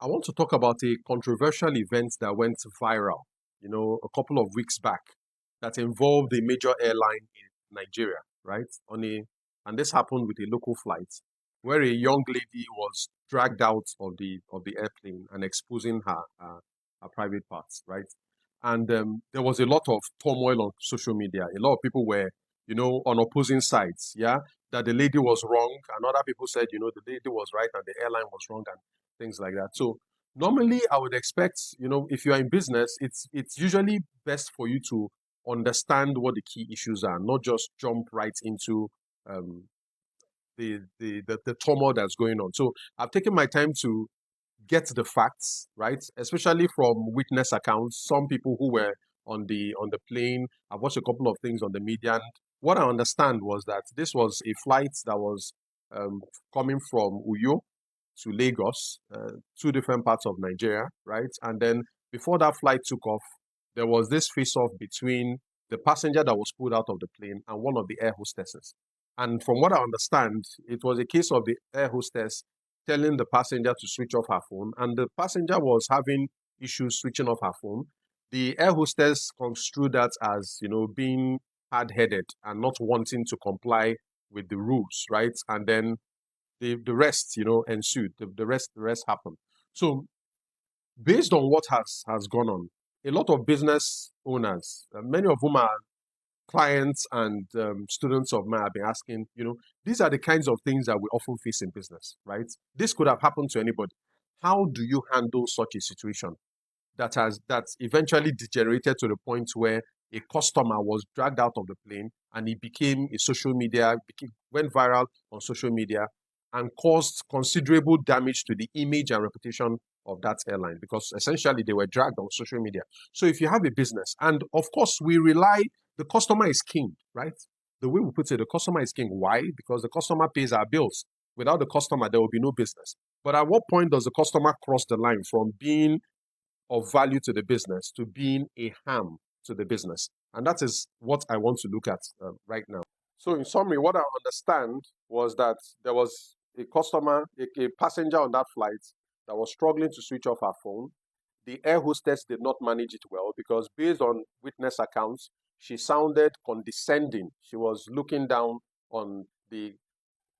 I want to talk about a controversial event that went viral, a couple of weeks back that involved a major airline in Nigeria, right? And this happened with a local flight where a young lady was dragged out of the airplane and exposing her private parts, right? And there was a lot of turmoil on social media. A lot of people were, on opposing sides, yeah, that the lady was wrong, and other people said, the lady was right and the airline was wrong, and things like that. So normally I would expect, if you are in business, it's usually best for you to understand what the key issues are, not just jump right into um, the turmoil that's going on. So I've taken my time to get the facts, right? Especially from witness accounts, some people who were on the plane. I've watched a couple of things on the media, and what I understand was that this was a flight that was um, coming from Uyo to Lagos, two different parts of Nigeria, right? And then before that flight took off, there was this face-off between the passenger that was pulled out of the plane and one of the air hostesses. And from what I understand, it was a case of the air hostess telling the passenger to switch off her phone, and the passenger was having issues switching off her phone. The air hostess construed that as, being hard-headed and not wanting to comply with the rules, right? And then the rest, ensued. The rest happened. So based on what has gone on, a lot of business owners, many of whom are clients and students of mine, have been asking, these are the kinds of things that we often face in business, right? This could have happened to anybody. How do you handle such a situation that eventually degenerated to the point where a customer was dragged out of the plane and it became a social media, went viral on social media and caused considerable damage to the image and reputation of that airline, because essentially they were dragged on social media. So if you have a business, and of course the customer is king, right? The way we put it, the customer is king. Why? Because the customer pays our bills. Without the customer, there will be no business. But at what point does the customer cross the line from being of value to the business to being a harm to the business? And that is what I want to look at right now. So, in summary, what I understand was that there was a customer, a passenger on that flight that was struggling to switch off her phone. The air hostess did not manage it well because, based on witness accounts, she sounded condescending. She was looking down on the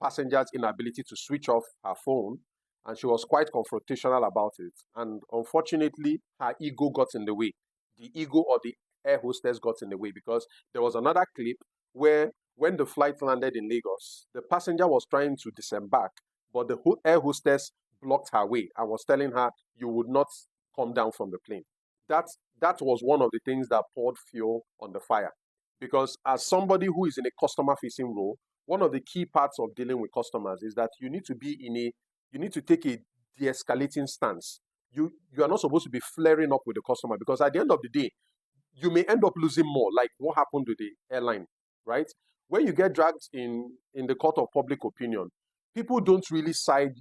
passenger's inability to switch off her phone, and she was quite confrontational about it. And unfortunately, her ego got in the way. The ego of the air hostess got in the way, because there was another clip where, when the flight landed in Lagos, the passenger was trying to disembark, but the air hostess blocked her way and was telling her, "You would not come down from the plane." That that was one of the things that poured fuel on the fire. Because as somebody who is in a customer facing role, one of the key parts of dealing with customers is that you need to take a de-escalating stance. You are not supposed to be flaring up with the customer, because at the end of the day, you may end up losing more, like what happened to the airline, right? When you get dragged in the court of public opinion, people don't usually side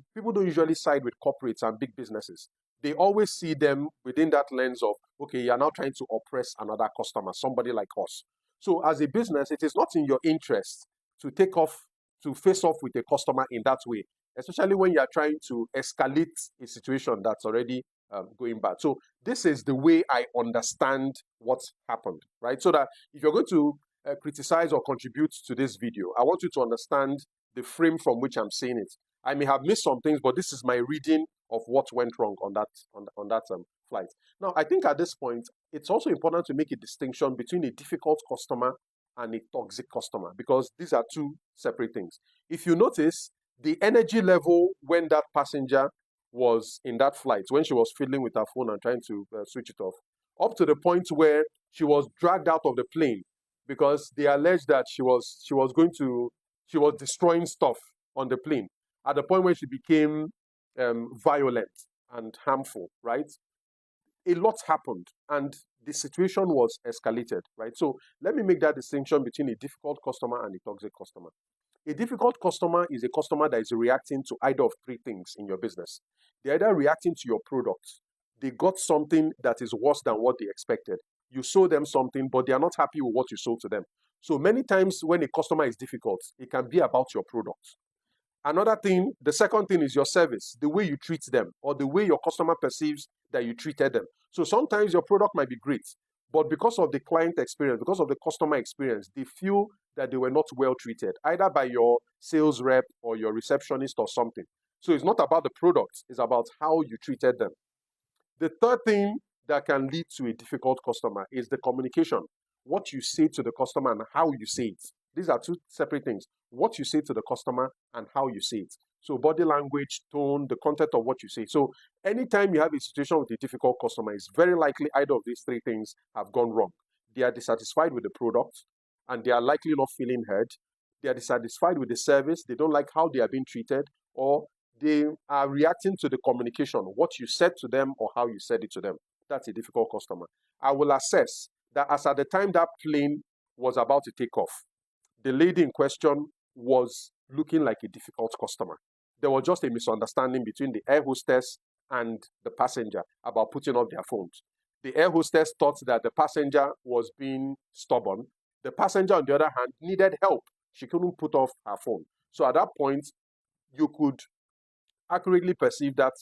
with corporates and big businesses. They always see them within that lens of, okay, you're now trying to oppress another customer, somebody like us. So as a business, it is not in your interest to face off with a customer in that way, especially when you are trying to escalate a situation that's already going bad. So this is the way I understand what's happened, right? So that if you're going to criticize or contribute to this video, I want you to understand the frame from which I'm saying it. I may have missed some things, but this is my reading of what went wrong on that flight. Now, I think at this point, it's also important to make a distinction between a difficult customer and a toxic customer, because these are two separate things. If you notice, the energy level when that passenger was in that flight, when she was fiddling with her phone and trying to switch it off, up to the point where she was dragged out of the plane, because they alleged that she was destroying stuff on the plane, at the point where she became violent and harmful, right? A lot happened and the situation was escalated, right? So let me make that distinction between a difficult customer and a toxic customer. A difficult customer is a customer that is reacting to either of three things in your business. They're either reacting to your product, they got something that is worse than what they expected. You sold them something, but they are not happy with what you sold to them. So many times when a customer is difficult, it can be about your product. Another thing, the second thing is your service, the way you treat them or the way your customer perceives that you treated them. So sometimes your product might be great, but because of the client experience, because of the customer experience, they feel that they were not well treated, either by your sales rep or your receptionist or something. So it's not about the product, it's about how you treated them. The third thing that can lead to a difficult customer is the communication. What you say to the customer and how you say it. These are two separate things. What you say to the customer and how you say it. So body language, tone, the content of what you say. So anytime you have a situation with a difficult customer, it's very likely either of these three things have gone wrong. They are dissatisfied with the product and they are likely not feeling heard. They are dissatisfied with the service. They don't like how they are being treated, or they are reacting to the communication, what you said to them or how you said it to them. That's a difficult customer. I will assess that as at the time that plane was about to take off, the lady in question was looking like a difficult customer. There was just a misunderstanding between the air hostess and the passenger about putting off their phones. The air hostess thought that the passenger was being stubborn. The passenger, on the other hand, needed help. She couldn't put off her phone. So at that point, you could accurately perceive that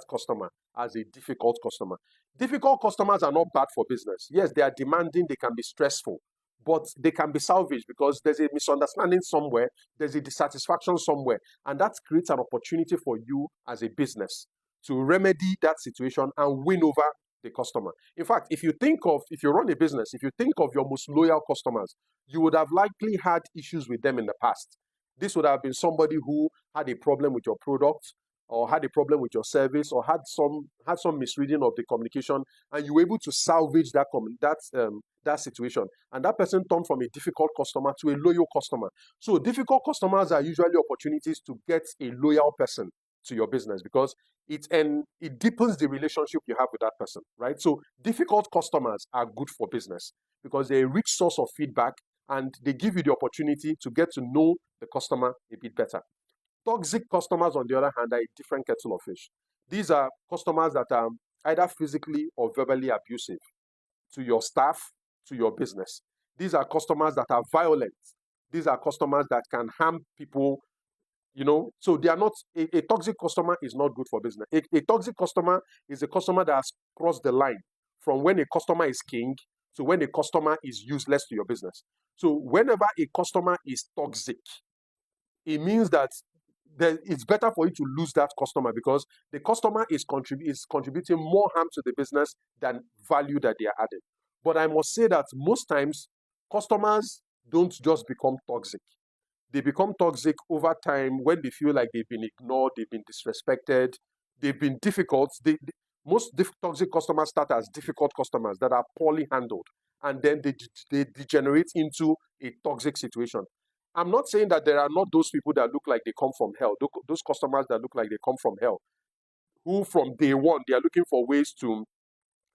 customer as a difficult customer. Difficult customers are not bad for business. Yes, they are demanding, they can be stressful, but they can be salvaged because there's a misunderstanding somewhere, there's a dissatisfaction somewhere, and that creates an opportunity for you as a business to remedy that situation and win over the customer. In fact, if you run a business, if you think of your most loyal customers, you would have likely had issues with them in the past. This would have been somebody who had a problem with your product, or had a problem with your service, or had some misreading of the communication, and you were able to salvage that situation. And that person turned from a difficult customer to a loyal customer. So difficult customers are usually opportunities to get a loyal person to your business because it deepens the relationship you have with that person, right? So difficult customers are good for business because they're a rich source of feedback and they give you the opportunity to get to know the customer a bit better. Toxic customers, on the other hand, are a different kettle of fish. These are customers that are either physically or verbally abusive to your staff, to your business. These are customers that are violent. These are customers that can harm people, so they are not, a toxic customer is not good for business. A toxic customer is a customer that has crossed the line from when a customer is king to when a customer is useless to your business. So whenever a customer is toxic, it means that it's better for you to lose that customer because the customer is contributing more harm to the business than value that they are adding. But I must say that most times, customers don't just become toxic. They become toxic over time when they feel like they've been ignored, they've been disrespected, they've been difficult. Most toxic customers start as difficult customers that are poorly handled, and then they degenerate into a toxic situation. I'm not saying that there are not those people that look like they come from hell, those customers that look like they come from hell, who from day one, they are looking for ways to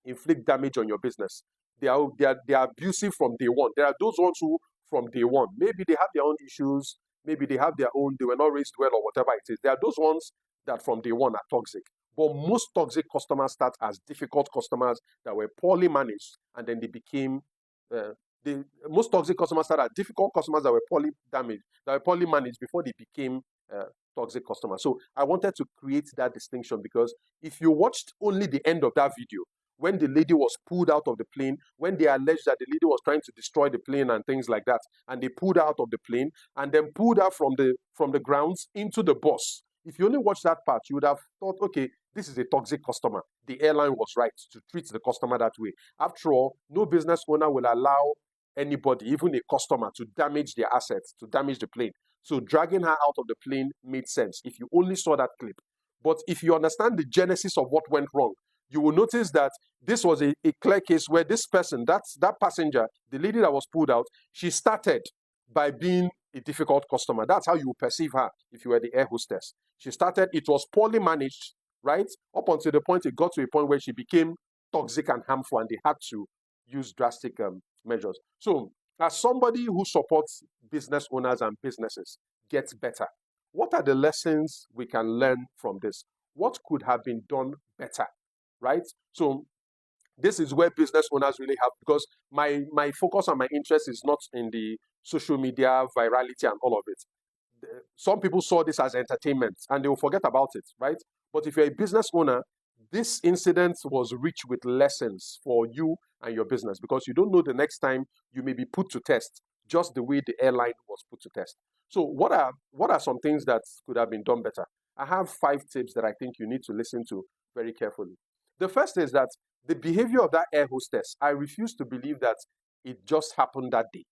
inflict damage on your business. They are abusive from day one. There are those ones who, from day one, maybe they have their own issues, maybe they were not raised well or whatever it is. There are those ones that from day one are toxic. But most toxic customers start as difficult customers that were poorly managed, and then they became the most toxic customers start as difficult customers that were poorly damaged, that were poorly managed before they became toxic customers. So I wanted to create that distinction because if you watched only the end of that video, when the lady was pulled out of the plane, when they alleged that the lady was trying to destroy the plane and things like that, and they pulled her out of the plane and then pulled her from the grounds into the bus. If you only watch that part, you would have thought, okay, this is a toxic customer. The airline was right to treat the customer that way. After all, no business owner will allow anybody, even a customer, to damage their assets, to damage the plane. So dragging her out of the plane made sense if you only saw that clip. But if you understand the genesis of what went wrong, you will notice that this was a clear case where this person, that passenger, the lady that was pulled out, she started by being a difficult customer. That's how you perceive her if you were the air hostess. She started, it was poorly managed, right? Up until the point, it got to a point where she became toxic and harmful and they had to use drastic measures. So as somebody who supports business owners and businesses get better, what are the lessons we can learn from this? What could have been done better, right? So this is where business owners really have, because my focus and my interest is not in the social media virality and all of it. some people saw this as entertainment and they will forget about it, right? But if you're a business owner, this incident was rich with lessons for you and your business, because you don't know the next time you may be put to test just the way the airline was put to test. So what are some things that could have been done better? I have 5 tips that I think you need to listen to very carefully. The first is that the behavior of that air hostess, I refuse to believe that it just happened that day,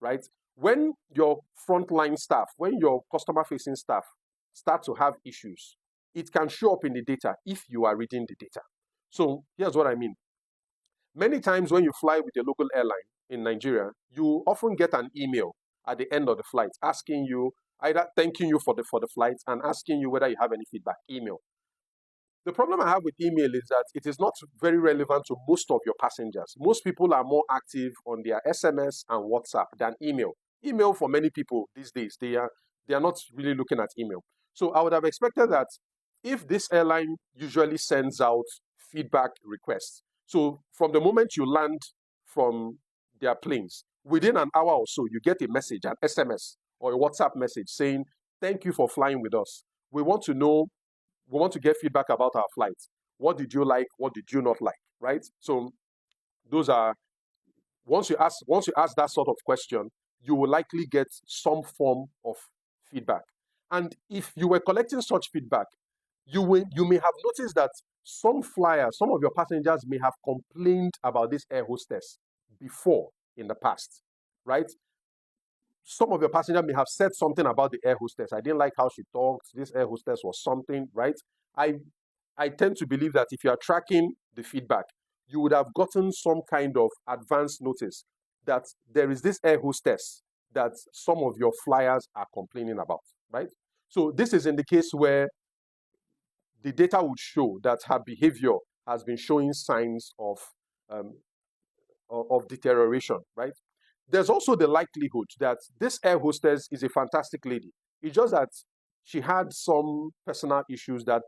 right? When your frontline staff, when your customer facing staff start to have issues, it can show up in the data if you are reading the data. So here's what I mean. Many times when you fly with a local airline in Nigeria, you often get an email at the end of the flight asking you, either thanking you for the flight and asking you whether you have any feedback. Email. The problem I have with email is that it is not very relevant to most of your passengers. Most people are more active on their SMS and WhatsApp than email. Email, for many people these days, they are not really looking at email. So I would have expected that if this airline usually sends out feedback requests, so from the moment you land from their planes, within an hour or so, you get a message, an SMS or a WhatsApp message saying, thank you for flying with us. We want to get feedback about our flights. What did you like? What did you not like? Right? So those are, once you ask that sort of question, you will likely get some form of feedback. And if you were collecting such feedback, you may have noticed that some of your passengers may have complained about this air hostess before in the past, right? Some of your passengers may have said something about the air hostess. I didn't like how she talked. This air hostess was something, right? I tend to believe that if you are tracking the feedback, you would have gotten some kind of advance notice that there is this air hostess that some of your flyers are complaining about, right? So this is in the case where the data would show that her behavior has been showing signs of deterioration, right? There's also the likelihood that this air hostess is a fantastic lady. It's just that she had some personal issues that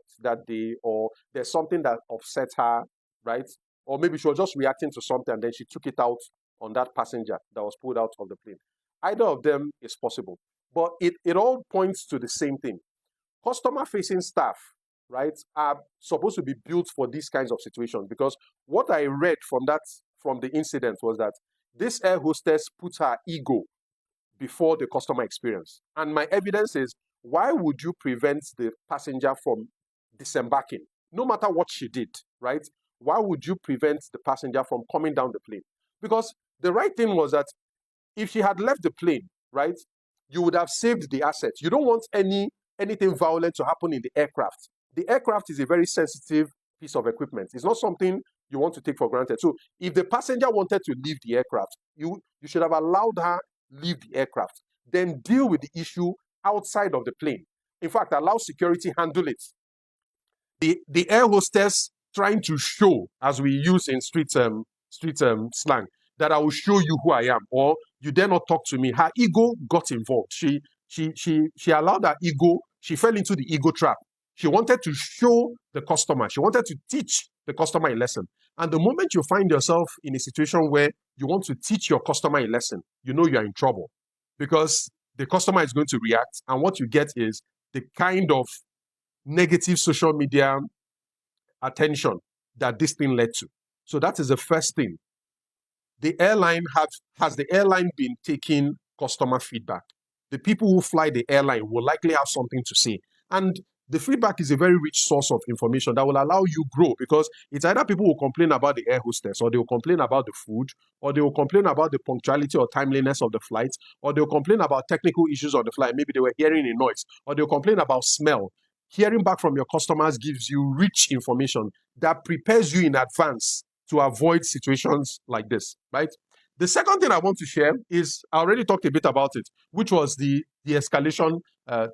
day, or there's something that upset her, right? Or maybe she was just reacting to something and then she took it out on that passenger that was pulled out of the plane. Either of them is possible. But it all points to the same thing. Customer-facing staff, right, are supposed to be built for these kinds of situations, because what I read from the incident was that this air hostess put her ego before the customer experience. And my evidence is, why would you prevent the passenger from disembarking? No matter what she did, right? Why would you prevent the passenger from coming down the plane? Because the right thing was that if she had left the plane, right, you would have saved the asset. You don't want anything violent to happen in the aircraft. The aircraft is a very sensitive piece of equipment. It's not something you want to take for granted. So if the passenger wanted to leave the aircraft, you should have allowed her leave the aircraft. Then deal with the issue outside of the plane. In fact, allow security handle it. The air hostess trying to show, as we use in street slang, that I will show you who I am, or you dare not talk to me. Her ego got involved. She allowed her ego. She fell into the ego trap. She wanted to show the customer. She wanted to teach the customer a lesson. And the moment you find yourself in a situation where you want to teach your customer a lesson, you know you're in trouble, because the customer is going to react. And what you get is the kind of negative social media attention that this thing led to. So that is the first thing. The airline has the airline been taking customer feedback? The people who fly the airline will likely have something to say. And the feedback is a very rich source of information that will allow you grow, because it's either people will complain about the air hostess, or they will complain about the food, or they will complain about the punctuality or timeliness of the flight, or they will complain about technical issues on the flight. Maybe they were hearing a noise, or they'll complain about smell. Hearing back from your customers gives you rich information that prepares you in advance to avoid situations like this, right? The second thing I want to share is, I already talked a bit about it, which was the escalation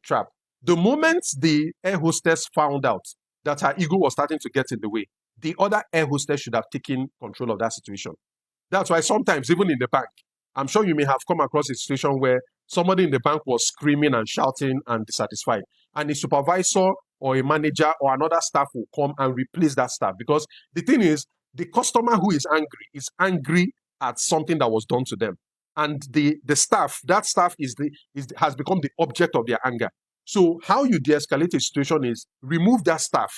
trap. The moment the air hostess found out that her ego was starting to get in the way, the other air hostess should have taken control of that situation. That's why sometimes, even in the bank, I'm sure you may have come across a situation where somebody in the bank was screaming and shouting and dissatisfied, and a supervisor or a manager or another staff will come and replace that staff. Because the thing is, the customer who is angry at something that was done to them. and the staff, that staff has become the object of their anger. So how you de-escalate a situation is remove that staff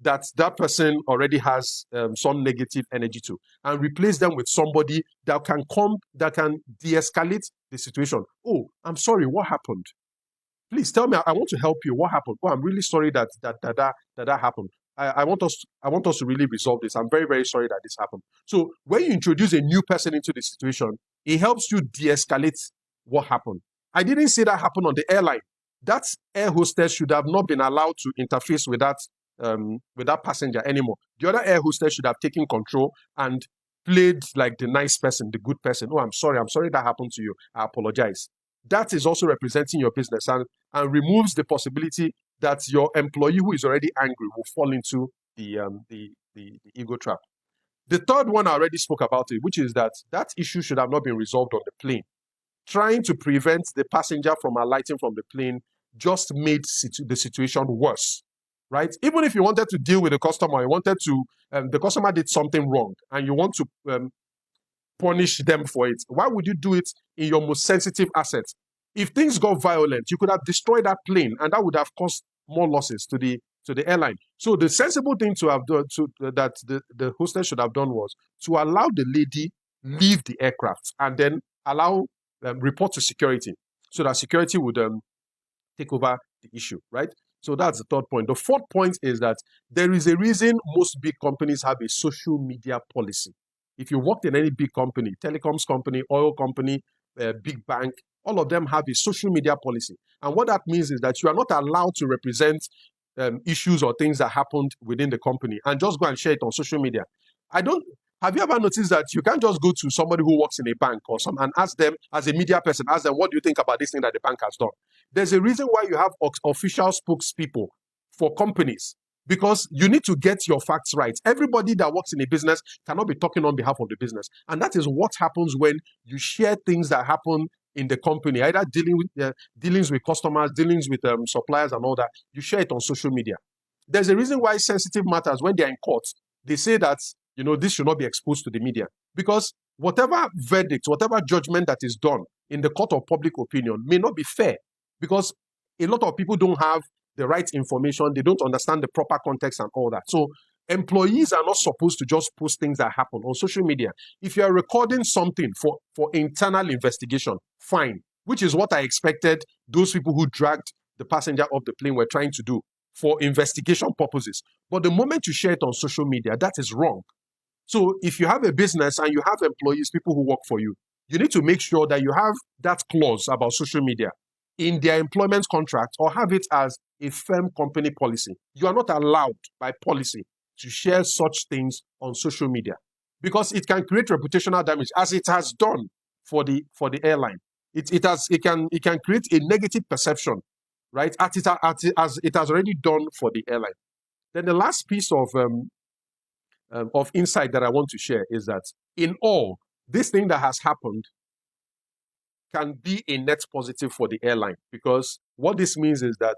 that person already has some negative energy to, and replace them with somebody that can de-escalate the situation. Oh, I'm sorry, what happened? Please tell me. I want to help you. What happened? Oh, I'm really sorry that happened. I want us to really resolve this. I'm very, very sorry that this happened. So when you introduce a new person into the situation, it helps you de-escalate what happened. I didn't see that happen on the airline. That air hostess should have not been allowed to interface with that passenger anymore. The other air hostess should have taken control and played like the nice person, the good person. Oh, I'm sorry that happened to you. I apologize. That is also representing your business and removes the possibility that your employee who is already angry will fall into the ego trap. The third one, I already spoke about it, which is that issue should have not been resolved on the plane. Trying to prevent the passenger from alighting from the plane just made the situation worse, right? Even if you wanted to deal with the customer, the customer did something wrong, and you want to punish them for it, why would you do it in your most sensitive asset? If things got violent, you could have destroyed that plane, and that would have caused more losses to the airline. So the sensible thing to have done, that the hostess should have done, was to allow the lady leave the aircraft and then allow report to security, so that security would take over the issue, right? So that's the third point. The fourth point is that there is a reason most big companies have a social media policy. If you worked in any big company, telecoms company, oil company, big bank, all of them have a social media policy. And what that means is that you are not allowed to represent issues or things that happened within the company and just go and share it on social media. Have you ever noticed that you can't just go to somebody who works in a bank or some and ask them, as a media person, ask them, what do you think about this thing that the bank has done? There's a reason why you have official spokespeople for companies, because you need to get your facts right. Everybody that works in a business cannot be talking on behalf of the business. And that is what happens when you share things that happen in the company, either dealings with customers, dealings with suppliers and all that. You share it on social media. There's a reason why sensitive matters, when they're in court, they say that this should not be exposed to the media, because whatever verdict, whatever judgment that is done in the court of public opinion may not be fair, because a lot of people don't have the right information, they don't understand the proper context and all that. So employees are not supposed to just post things that happen on social media. If you are recording something for internal investigation, fine, which is what I expected those people who dragged the passenger off the plane were trying to do, for investigation purposes. But the moment you share it on social media, that is wrong. So if you have a business and you have employees, people who work for you, you need to make sure that you have that clause about social media in their employment contract, or have it as a firm company policy. You are not allowed by policy to share such things on social media, because it can create reputational damage, as it has done for the airline. It can create a negative perception, right? As it has already done for the airline. Then the last piece of insight that I want to share is that in all, this thing that has happened can be a net positive for the airline, because what this means is that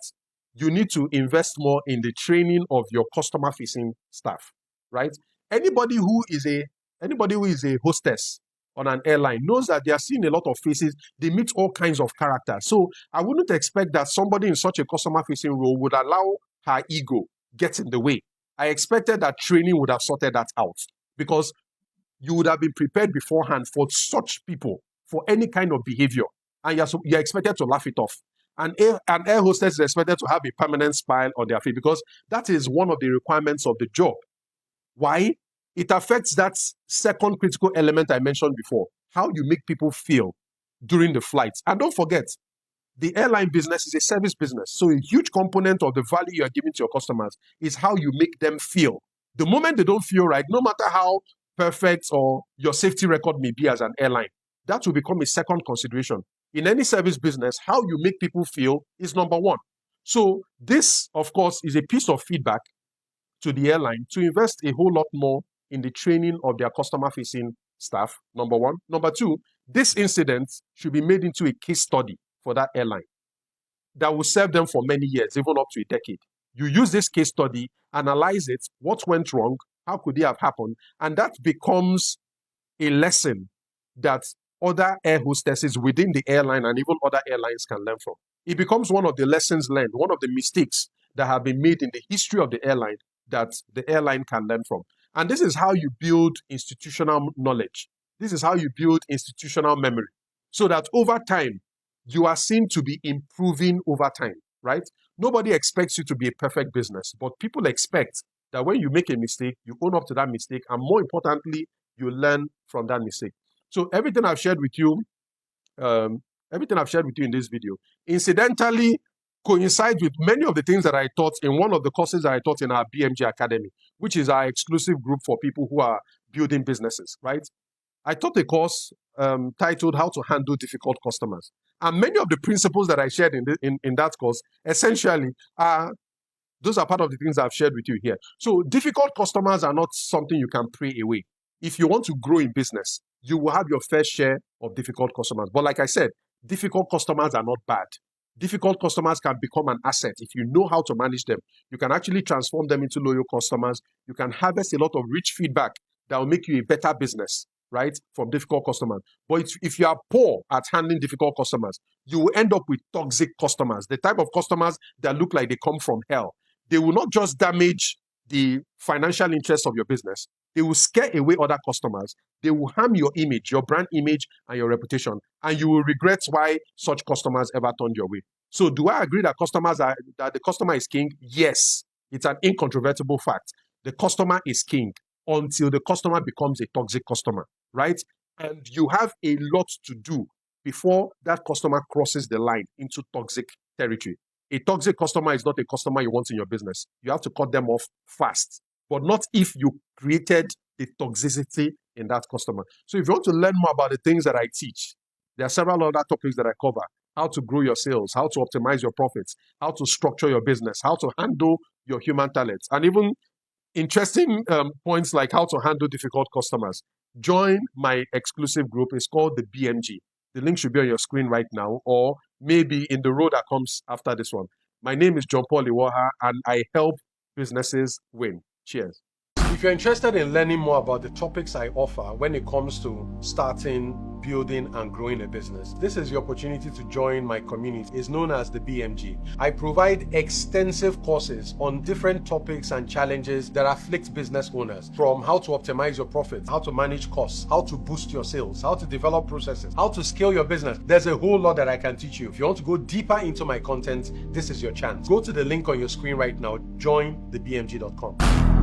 you need to invest more in the training of your customer-facing staff, right? Anybody who is a hostess on an airline knows that they are seeing a lot of faces. They meet all kinds of characters. So I wouldn't expect that somebody in such a customer-facing role would allow her ego get in the way. I expected that training would have sorted that out, because you would have been prepared beforehand for such people, for any kind of behavior, and you're expected to laugh it off. An air hostess is expected to have a permanent smile on their face, because that is one of the requirements of the job. Why? It affects that second critical element I mentioned before, how you make people feel during the flight. And don't forget, the airline business is a service business. So a huge component of the value you are giving to your customers is how you make them feel. The moment they don't feel right, no matter how perfect or your safety record may be as an airline, that will become a second consideration. In any service business, how you make people feel is number one. So this, of course, is a piece of feedback to the airline to invest a whole lot more in the training of their customer-facing staff, number one. Number two, this incident should be made into a case study for that airline that will serve them for many years, even up to a decade. You use this case study, analyze it, what went wrong, how could it have happened, and that becomes a lesson that other air hostesses within the airline and even other airlines can learn from. It becomes one of the lessons learned, one of the mistakes that have been made in the history of the airline that the airline can learn from. And this is how you build institutional knowledge. This is how you build institutional memory, so that over time, you are seen to be improving over time, right? Nobody expects you to be a perfect business, but people expect that when you make a mistake, you own up to that mistake, and more importantly, you learn from that mistake. So everything I've shared with you in this video, incidentally, coincides with many of the things that I taught in one of the courses that I taught in our BMG Academy, which is our exclusive group for people who are building businesses, right? I taught a course titled How to Handle Difficult Customers. And many of the principles that I shared in that course, essentially, those are part of the things I've shared with you here. So difficult customers are not something you can pray away. If you want to grow in business, you will have your fair share of difficult customers. But like I said, difficult customers are not bad. Difficult customers can become an asset. If you know how to manage them, you can actually transform them into loyal customers. You can harvest a lot of rich feedback that will make you a better business, right, from difficult customers. But if you are poor at handling difficult customers, you will end up with toxic customers, the type of customers that look like they come from hell. They will not just damage the financial interests of your business. They will scare away other customers. They will harm your image, your brand image, and your reputation. And you will regret why such customers ever turned your way. So do I agree that that the customer is king? Yes. It's an incontrovertible fact. The customer is king until the customer becomes a toxic customer, right? And you have a lot to do before that customer crosses the line into toxic territory. A toxic customer is not a customer you want in your business. You have to cut them off fast, but not if you created the toxicity in that customer. So if you want to learn more about the things that I teach, there are several other topics that I cover. How to grow your sales, how to optimize your profits, how to structure your business, how to handle your human talents, and even interesting points like how to handle difficult customers. Join my exclusive group. It's called the BMG. The link should be on your screen right now, or maybe in the row that comes after this one. My name is John Paul Iwoha, and I help businesses win. Cheers. If you're interested in learning more about the topics I offer when it comes to starting, building, and growing a business, this is your opportunity to join my community. It's known as the BMG. I provide extensive courses on different topics and challenges that afflict business owners, from how to optimize your profits, how to manage costs, how to boost your sales, how to develop processes, how to scale your business. There's a whole lot that I can teach you. If you want to go deeper into my content, this is your chance. Go to the link on your screen right now, jointhebmg.com.